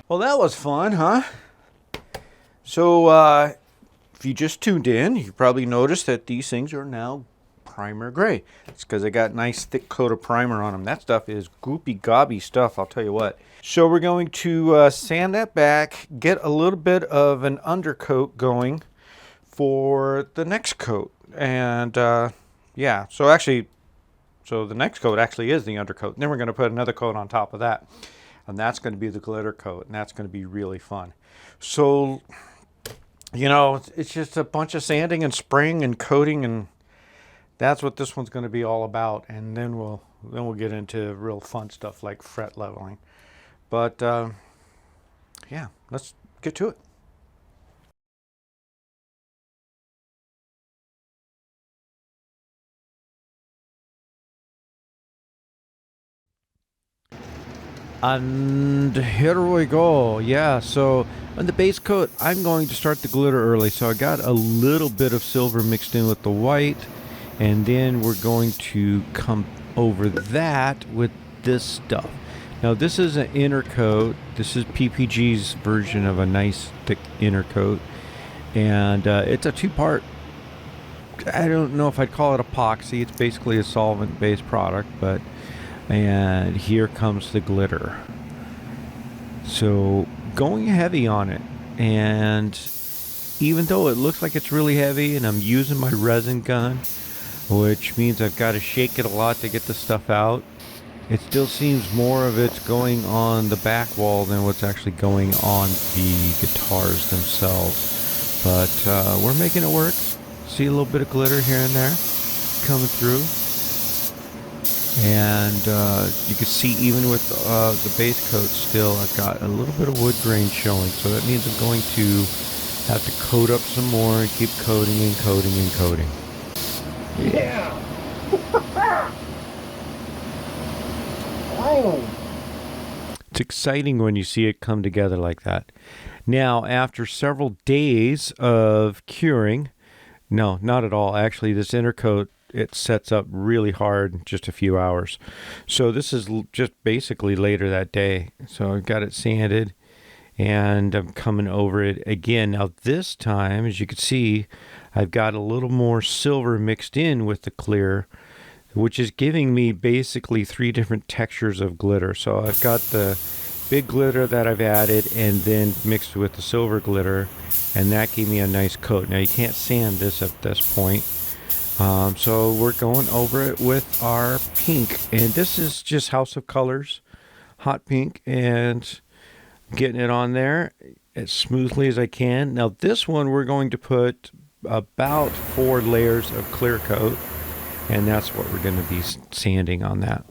Well, that was fun, huh? So, if you just tuned in, you probably noticed that these things are now primer gray. It's because they got nice thick coat of primer on them. That stuff is goopy gobby stuff, I'll tell you what. So we're going to sand that back, get a little bit of an undercoat going for the next coat. And yeah, so the next coat actually is the undercoat. And then we're going to put another coat on top of that. And that's going to be the glitter coat, and that's going to be really fun. So, it's just a bunch of sanding and spraying and coating, and that's what this one's going to be all about. And then we'll get into real fun stuff like fret leveling. But yeah, let's get to it. And here we go. Yeah, so on the base coat, I'm going to start the glitter early. So I got a little bit of silver mixed in with the white, and then we're going to come over that with this stuff. Now this is an inner coat. This is PPG's version of a nice thick inner coat, and it's a two-part. I don't know if I'd call it epoxy. It's basically a solvent-based product, but and here comes the glitter. So going heavy on it, and even though it looks like it's really heavy, and I'm using my resin gun, which means I've got to shake it a lot to get the stuff out, it still seems more of it's going on the back wall than what's actually going on the guitars themselves. But we're making it work. See a little bit of glitter here and there coming through. And you can see even with the base coat still, I've got a little bit of wood grain showing. So that means I'm going to have to coat up some more and keep coating and coating and coating. Yeah! It's exciting when you see it come together like that. Now, after several days of curing, no, not at all. Actually, this inner coat, it sets up really hard in just a few hours. So this is just basically later that day. So I've got it sanded, and I'm coming over it again. Now this time, as you can see, I've got a little more silver mixed in with the clear, which is giving me basically three different textures of glitter. So I've got the big glitter that I've added and then mixed with the silver glitter, and that gave me a nice coat. Now you can't sand this at this point. So we're going over it with our pink, and this is just House of Colors hot pink, and getting it on there as smoothly as I can. Now this one we're going to put about 4 layers of clear coat, and that's what we're going to be sanding on that.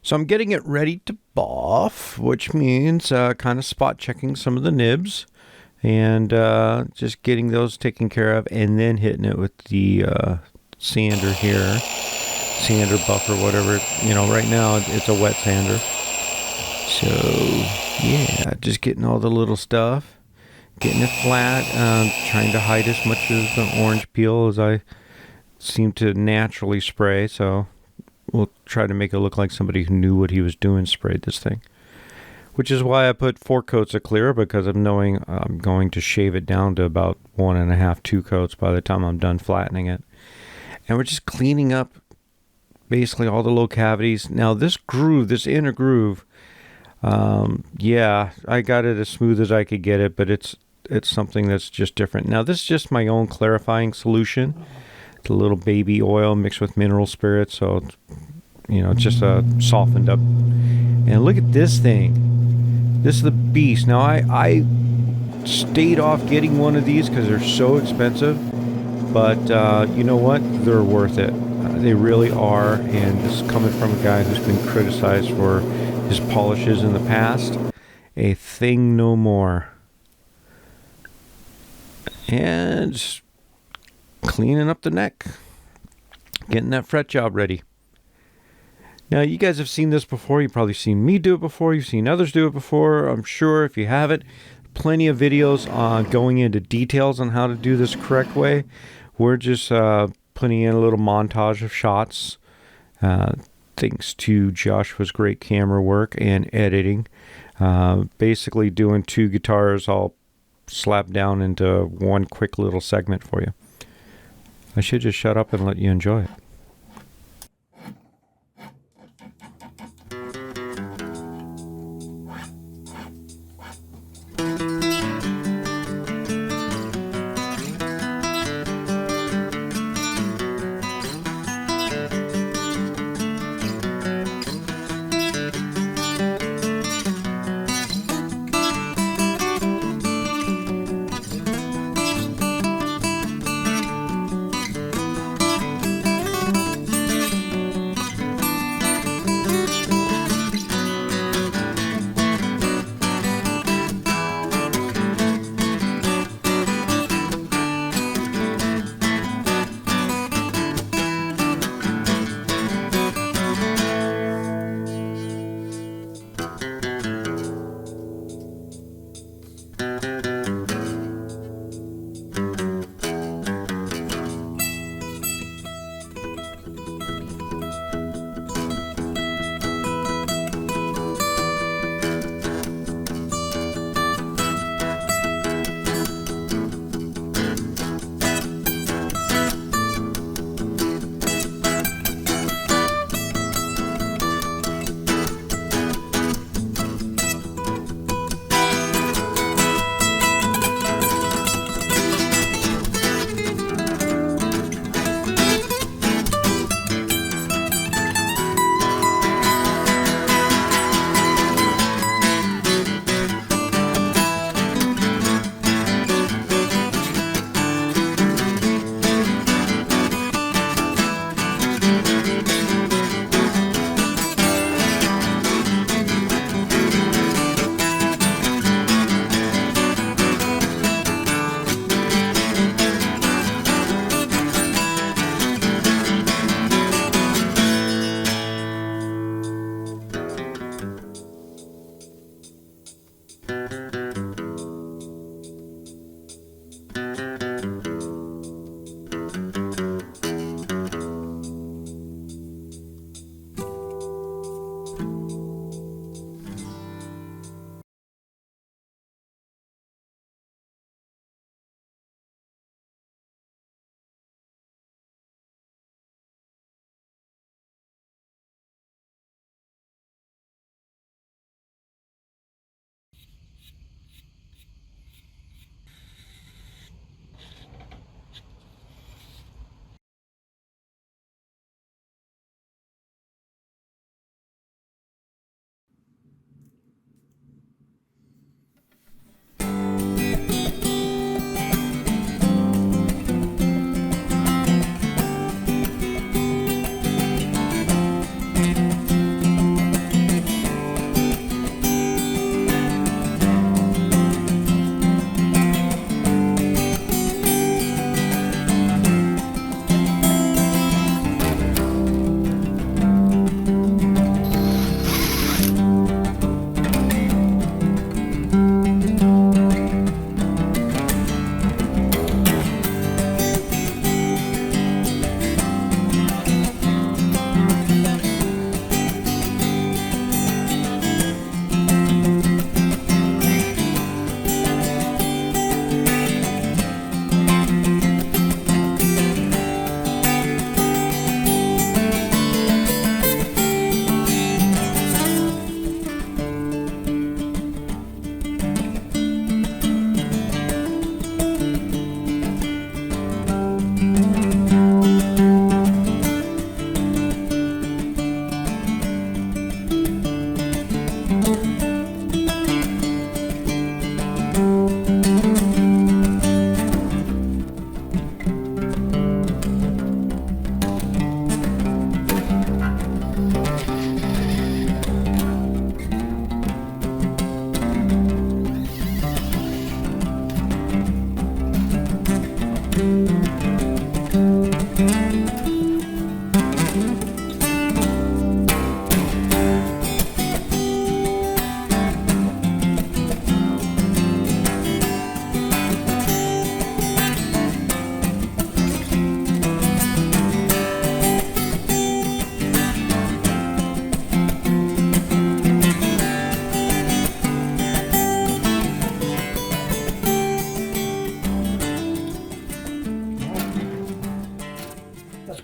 So I'm getting it ready to buff, which means kind of spot checking some of the nibs and just getting those taken care of, and then hitting it with the sander here, sander buffer, whatever. Right now it's a wet sander. So yeah, just getting all the little stuff, getting it flat, trying to hide as much of the orange peel as I seem to naturally spray. So we'll try to make it look like somebody who knew what he was doing sprayed this thing. Which is why I put 4 coats of clear, because of knowing I'm going to shave it down to about 1.5, 2 coats by the time I'm done flattening it. And we're just cleaning up basically all the low cavities. Now this groove, this inner groove, yeah, I got it as smooth as I could get it, but it's something that's just different. Now this is just my own clarifying solution. It's a little baby oil mixed with mineral spirits, so it's just softened up. And look at this thing. This is the beast. Now I stayed off getting one of these because they're so expensive, but you know what? They're worth it. They really are. And this is coming from a guy who's been criticized for his polishes in the past. A thing no more. And cleaning up the neck, getting that fret job ready. Now, you guys have seen this before. You've probably seen me do it before. You've seen others do it before. I'm sure if you haven't, plenty of videos on going into details on how to do this correct way. We're just putting in a little montage of shots, thanks to Joshua's great camera work and editing. Basically doing two guitars all slapped down into one quick little segment for you. I should just shut up and let you enjoy it.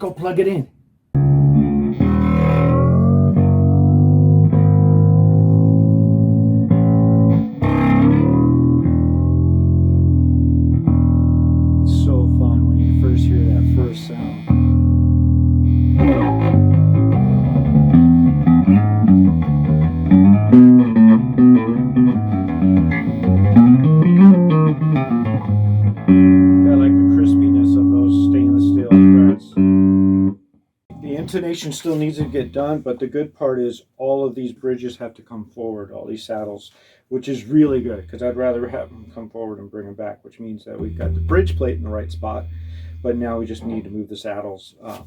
go plug it in. It's so fun when you first hear that first sound. Intonation still needs to get done, but the good part is all of these bridges have to come forward, all these saddles, which is really good because I'd rather have them come forward and bring them back, which means that we've got the bridge plate in the right spot, but now we just need to move the saddles a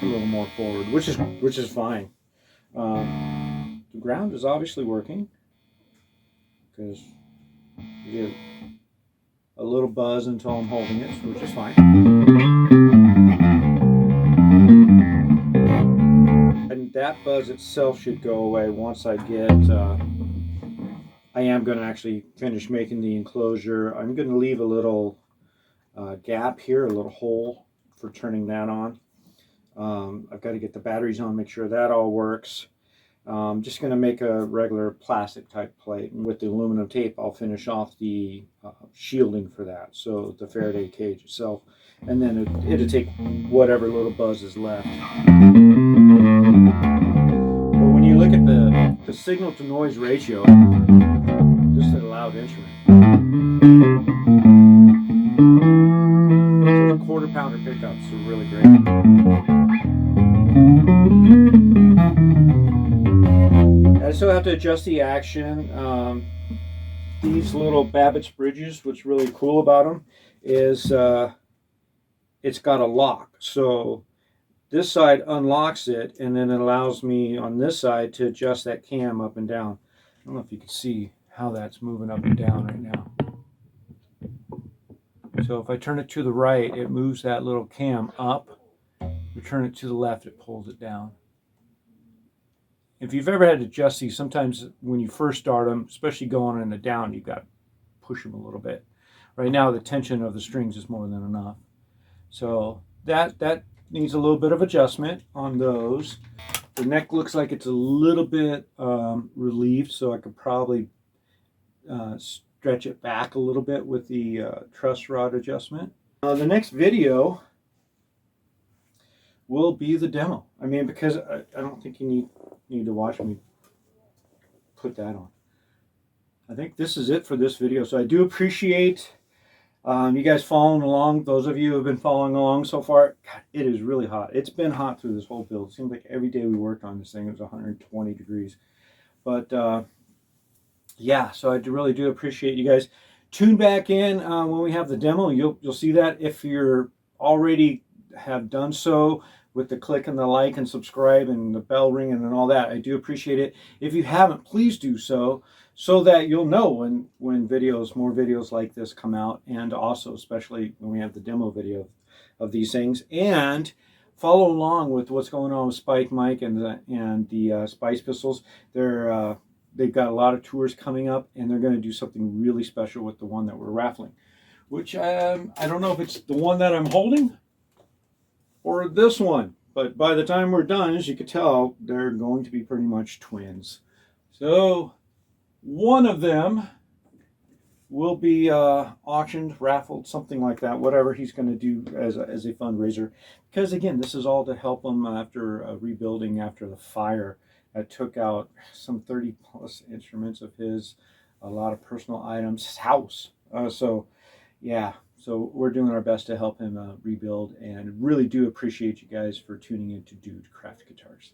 little more forward, which is fine. The ground is obviously working because you get a little buzz until I'm holding it, which is fine. And that buzz itself should go away once I get, I am going to actually finish making the enclosure. I'm going to leave a little gap here, a little hole for turning that on. I've got to get the batteries on, make sure that all works. I'm just going to make a regular plastic type plate, and with the aluminum tape I'll finish off the shielding for that, so the Faraday cage itself, and then it'll take whatever little buzz is left. But when you look at the signal to noise ratio, just a loud instrument. So the quarter pounder pickups are really great. I still have to adjust the action. These little Babbitt's bridges, what's really cool about them is it's got a lock. So this side unlocks it, and then it allows me on this side to adjust that cam up and down. I don't know if you can see how that's moving up and down right now. So if I turn it to the right, it moves that little cam up. If you turn it to the left, it pulls it down. If you've ever had to adjust these, sometimes when you first start them, especially going in the down, you've got to push them a little bit. Right now, the tension of the strings is more than enough. So that needs a little bit of adjustment on those. The neck looks like it's a little bit relieved, so I could probably stretch it back a little bit with the truss rod adjustment. The next video will be the demo. I mean, because I don't think you need to watch me put that on. I think this is it for this video. So I do appreciate you guys following along. Those of you who have been following along so far, God, it is really hot. It's been hot through this whole build. It seems like every day we worked on this thing, it was 120 degrees. But yeah, so I really do appreciate you guys. Tune back in when we have the demo. You'll see that. If you're already have done so with the click and the like and subscribe and the bell ringing and all that, I do appreciate it. If you haven't, please do so that you'll know when more videos like this come out, and also especially when we have the demo video of these things. And follow along with what's going on with Spike Mike and the Spice Pistols. They've got a lot of tours coming up, and they're going to do something really special with the one that we're raffling, which I don't know if it's the one that I'm holding or this one, but by the time we're done, as you can tell, they're going to be pretty much twins. So one of them will be auctioned, raffled, something like that, whatever he's going to do as a fundraiser. Because again, this is all to help him after rebuilding after the fire that took out some 30 plus instruments of his, a lot of personal items, his house. So yeah, so we're doing our best to help him rebuild, and really do appreciate you guys for tuning in to Dude Craft Guitars.